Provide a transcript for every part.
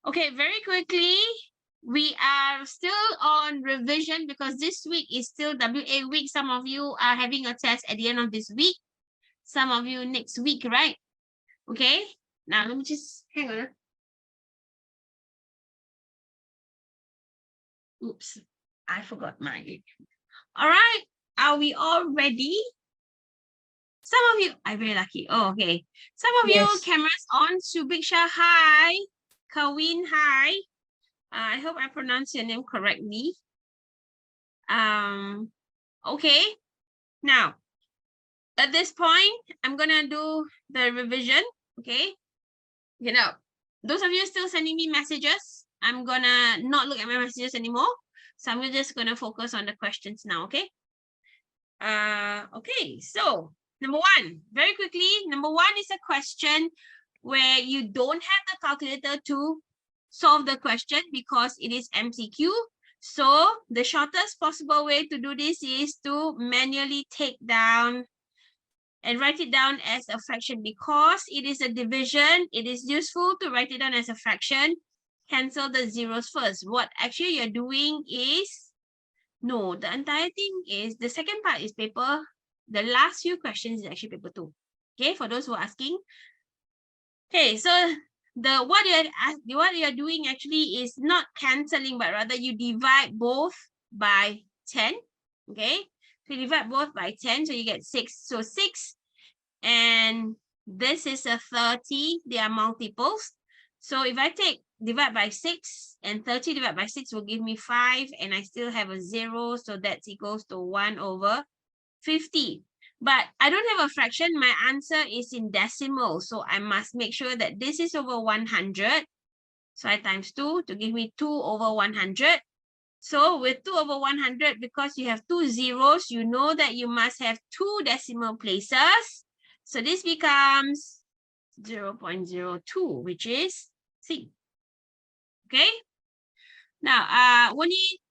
Okay, very quickly, we are still on revision because this week is still WA week. Some of you are having a test at the end of this week. Some of you next week, right? Okay, now let me just hang on. Oops, I forgot my. All right, are we all ready? Some of you, I'm very lucky. Oh, okay. Some of you, cameras on. Subiksha, hi. Kawin, hi. I hope I pronounced your name correctly. Okay. Now, at this point, I'm gonna do the revision. Okay. You know, those of you still sending me messages, I'm gonna not look at my messages anymore. So I'm just gonna focus on the questions now. Okay. Okay. So number one, very quickly. Number one is a question where you don't have the calculator to solve the question because it is MCQ. So the shortest possible way to do this is to manually take down and write it down as a fraction. Because it is a division, it is useful to write it down as a fraction. Cancel the zeros first. What actually you're doing is, no, the entire thing is, the second part is paper. The last few questions is actually paper 2. Okay, for those who are asking. Okay, so what you're doing actually is not cancelling, but rather you divide both by 10. Okay, so you divide both by 10, so you get 6. So 6 and this is a 30. They are multiples. So if I divide by 6 and 30 divided by 6 will give me 5, and I still have a 0, so that's equals to 1/50. But I don't have a fraction. My answer is in decimal, so I must make sure that this is over 100. So I times 2 to give me 2/100. So with 2/100, because you have 2 zeros, you know that you must have 2 decimal places. So this becomes 0.02, which is C. Okay. Now, Wani,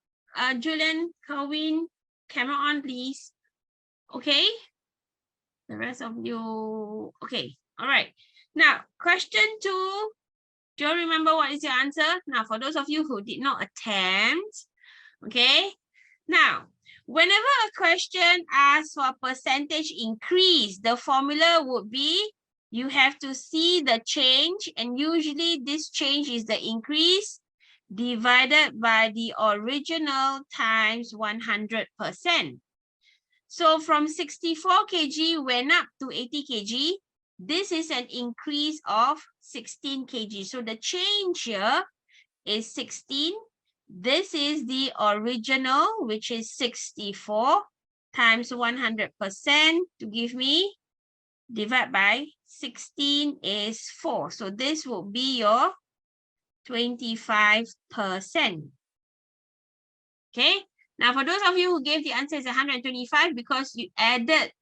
Julian, Kerwin, camera on, please. Okay. The rest of you, okay. All right. Now, question 2. Do you remember what is your answer? Now, for those of you who did not attempt, okay. Now, whenever a question asks for a percentage increase, the formula would be you have to see the change, and usually this change is the increase divided by the original times 100%. So from 64 kg went up to 80 kg. This is an increase of 16 kg. So the change here is 16. This is the original, which is 64 times 100% to give me, divide by 16 is 4. So this will be your 25%. Okay. Now, for those of you who gave the answer is 125 because you added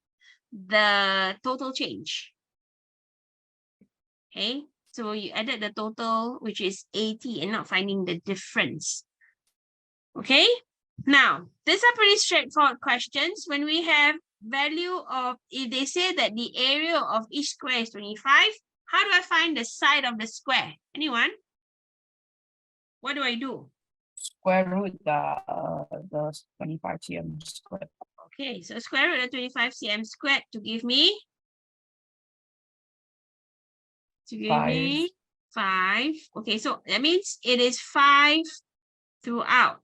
the total change. Okay. So you added the total, which is 80, and not finding the difference. Okay. Now, these are pretty straightforward questions. When we have value of, if they say that the area of each square is 25, how do I find the side of the square? Anyone? What do I do? Square root the 25 cm squared. Okay, so square root of 25 cm squared to give me? To give 5. me 5. Okay, so that means it is 5 throughout.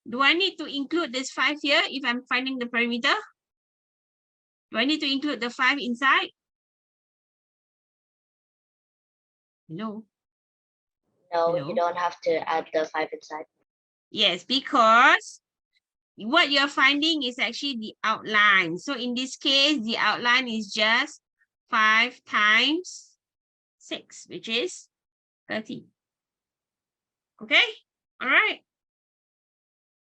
Do I need to include this 5 here if I'm finding the perimeter? Do I need to include the 5 inside? No. No, Hello? you don't have to add the 5 inside. Yes, because what you're finding is actually the outline. So in this case, the outline is just 5 times 6, which is 30. Okay? All right.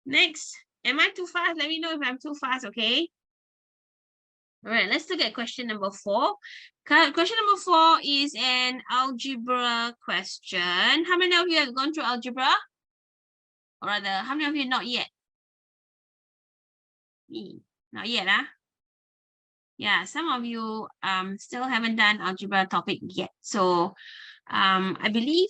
Next. Am I too fast? Let me know if I'm too fast, okay? All right, let's look at question number 4. Question number 4 is an algebra question. How many of you have gone through algebra? Or rather, how many of you not yet? Not yet, huh? Yeah, some of you still haven't done algebra topic yet. So I believe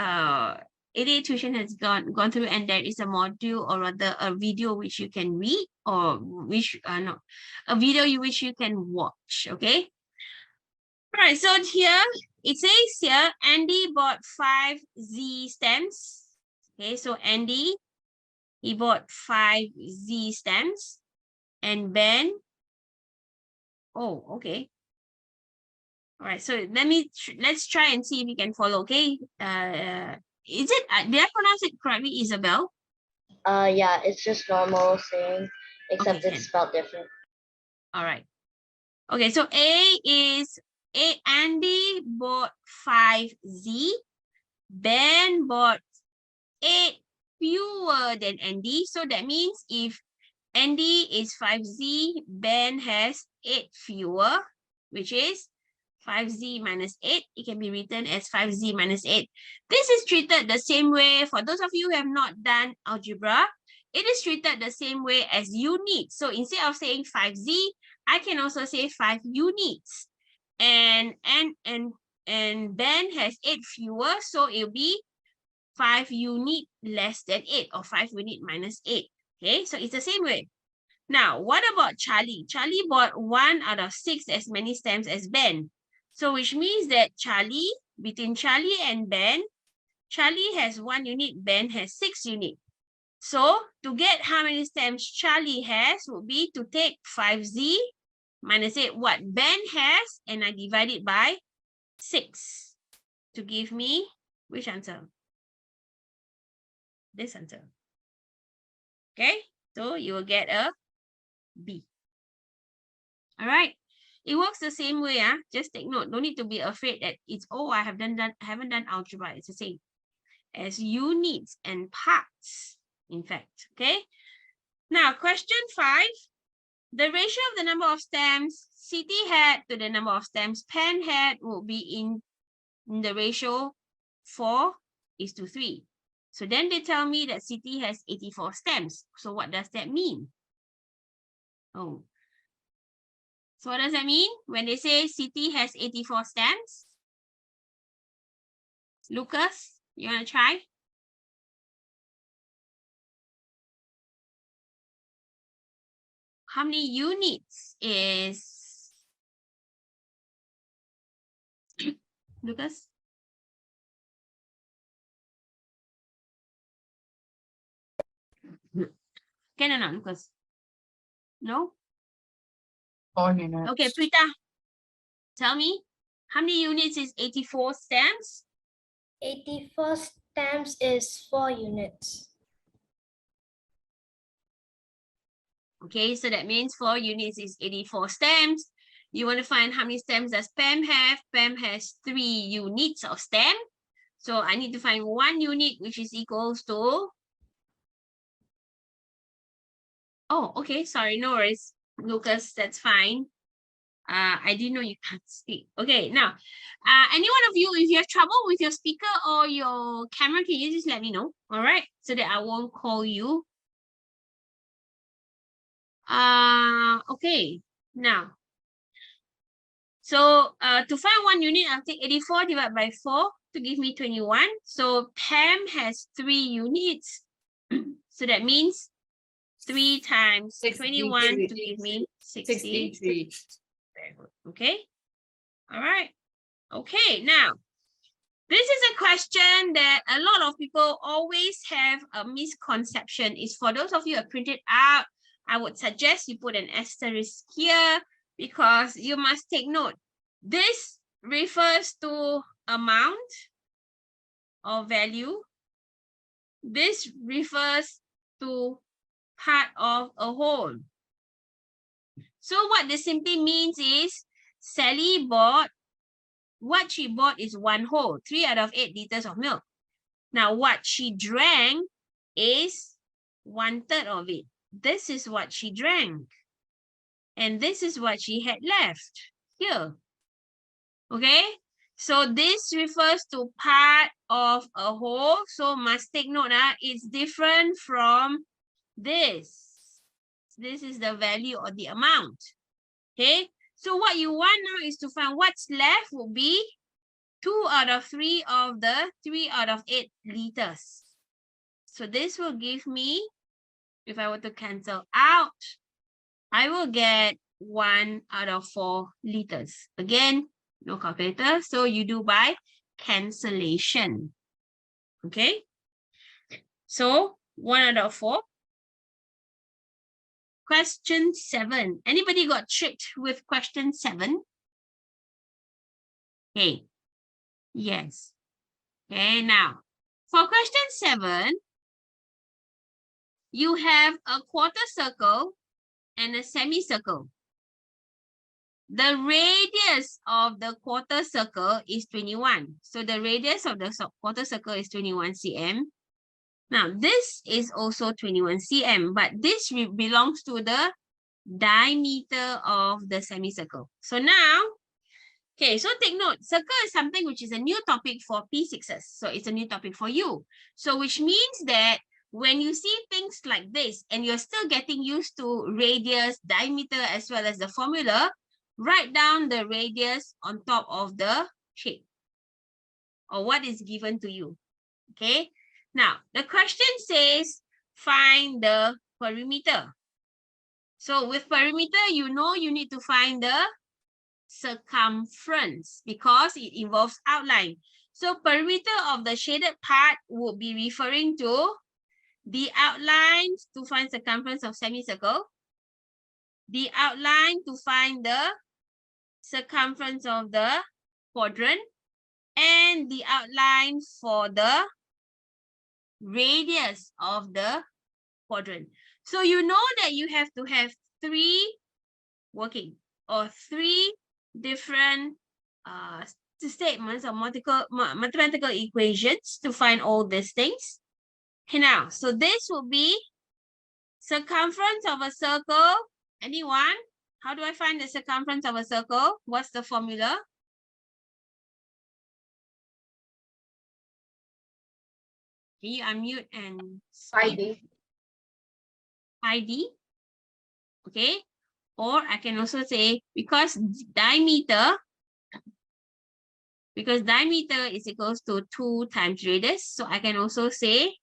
ADA Tuition has gone through, and there is a module, or rather a video which you can read, or which a video which you can watch. Okay. All right. So here it says here, Andy bought 5 Z stamps. Okay. So Andy, he bought 5 Z stamps, and Ben. Oh, okay. All right. So let's try and see if we can follow. Okay. Is it, did I pronounce it correctly, Isabel? Yeah, it's just normal saying, except Okay, it's spelled different. All right. Okay, so Andy bought 5 Z. Ben bought 8 fewer than Andy. So that means if Andy is 5 Z, Ben has 8 fewer, which is 5Z minus 8. It can be written as 5Z minus 8. This is treated the same way. For those of you who have not done algebra, it is treated the same way as units. So instead of saying 5Z, I can also say 5 units. And Ben has 8 fewer, so it will be 5 unit less than 8, or 5 unit minus 8. Okay, so it's the same way. Now, what about Charlie? Charlie bought 1 out of 6 as many stamps as Ben. So which means that between Charlie and Ben, Charlie has 1 unit, Ben has 6 units. So to get how many stamps Charlie has would be to take 5Z minus 8, what Ben has, and I divide it by 6 to give me which answer? This answer. Okay, so you will get a B. All right. It works the same way. Just take note. Don't need to be afraid that it's, oh, I haven't done algebra. It's the same as units and parts, in fact. Okay. Now, question 5. The ratio of the number of stamps Siti had to the number of stamps Pen had will be in the ratio 4:3. So then they tell me that Siti has 84 stamps. So what does that mean? Oh. So what does that mean when they say Siti has 84 stamps? Lucas, you want to try? How many units is Lucas? Can or not, Lucas? No? 4 units. Okay, Prita, tell me, how many units is 84 stamps? 84 stamps is 4 units. Okay, so that means 4 units is 84 stamps. You want to find how many stamps does Pam have? Pam has 3 units of stamp. So I need to find 1 unit, which is equals to... Oh, okay, sorry, no worries. Lucas, that's fine. I didn't know you can't speak. Okay, now, any one of you, if you have trouble with your speaker or your camera, can you just let me know? All right, so that I won't call you. Okay, now. So to find 1 unit, I'll take 84 divided by 4 to give me 21. So Pam has 3 units. So that means 3 times 21 to give me 63. Very good. Okay. All right. Okay. Now, this is a question that a lot of people always have a misconception. Is for those of you who have printed out, I would suggest you put an asterisk here because you must take note. This refers to amount or value. This refers to part of a whole. So what this simply means is Sally bought, what she bought is 1 whole, 3 out of 8 liters of milk. Now what she drank is 1/3 of it. This is what she drank. And this is what she had left here. Okay? So this refers to part of a whole. So must take note, it's different from this. This is the value or the amount. Okay? So what you want now is to find what's left will be 2 out of 3 of the 3 out of 8 liters. So this will give me, if I were to cancel out, I will get 1 out of 4 liters. Again, no calculator, so you do by cancellation. Okay? So 1 out of 4. Question 7. Anybody got tricked with question 7? Okay. Yes. Okay, now for question 7, you have a quarter circle and a semicircle. The radius of the quarter circle is 21. So the radius of the quarter circle is 21 cm. Now this is also 21 cm, but this belongs to the diameter of the semicircle. So now, okay, so take note, circle is something which is a new topic for P6s. So it's a new topic for you. So which means that when you see things like this and you're still getting used to radius, diameter, as well as the formula, write down the radius on top of the shape or what is given to you. Okay. Now, the question says, find the perimeter. So with perimeter, you know you need to find the circumference because it involves outline. So perimeter of the shaded part would be referring to the outline to find circumference of semicircle, the outline to find the circumference of the quadrant, and the outline for the radius of the quadrant. So you know that you have to have 3 working or 3 different statements or mathematical equations to find all these things. Okay, now, so this will be circumference of a circle. Anyone? How do I find the circumference of a circle? What's the formula? Can you unmute and ID. ID? Okay. Or I can also say because diameter is equals to 2 times radius. So I can also say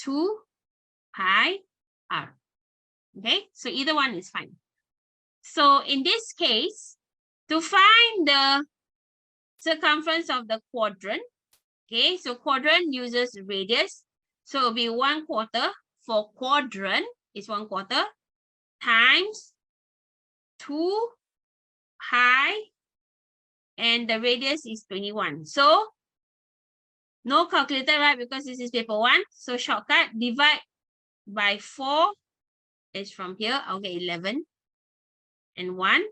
2 pi r. Okay, so either one is fine. So in this case, to find the circumference of the quadrant, okay, so quadrant uses radius. So it'll be 1/4 for quadrant is 1/4 times 2 pi, and the radius is 21. So no calculator, right? Because this is paper 1. So shortcut, divide by 4 is from here. I'll get 11 and 1.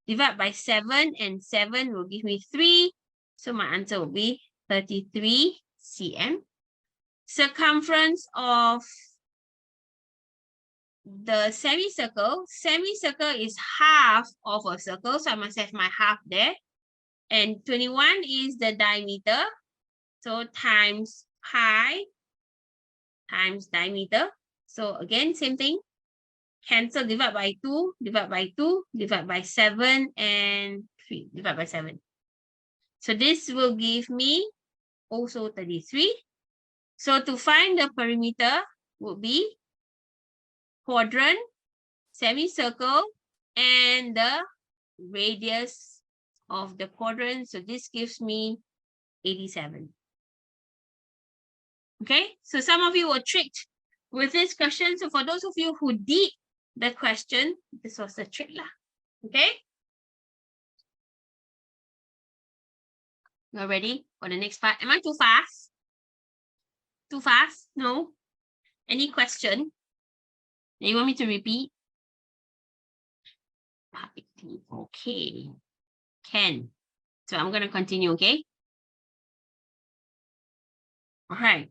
Divide by 7 and 7 will give me 3. So my answer will be 33 cm. Circumference of the semicircle. Semicircle is half of a circle. So I must have my half there. And 21 is the diameter. So times pi times diameter. So again, same thing. Cancel, divide by 2, divide by 2, divide by 7, and 3, divide by 7. So this will give me also 33. So to find the perimeter would be quadrant, semicircle, and the radius of the quadrant. So this gives me 87. Okay, so some of you were tricked with this question. So for those of you who did the question, this was the trick lah. Okay, you're ready for the next part? Am I too fast? Too fast? No? Any question? You want me to repeat? Okay. Can. So I'm going to continue, okay? All right.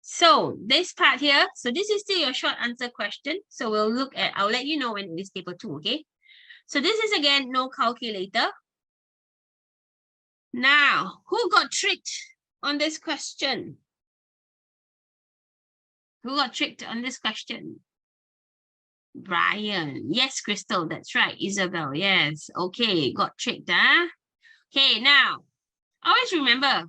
So this part here, so this is still your short answer question. So we'll look at, I'll let you know when it is paper 2, okay? So this is again, no calculator. Now, who got tricked on this question? Who got tricked on this question? Brian. Yes, Crystal, that's right. Isabel, yes. Okay, got tricked, huh? Okay, now, Always remember,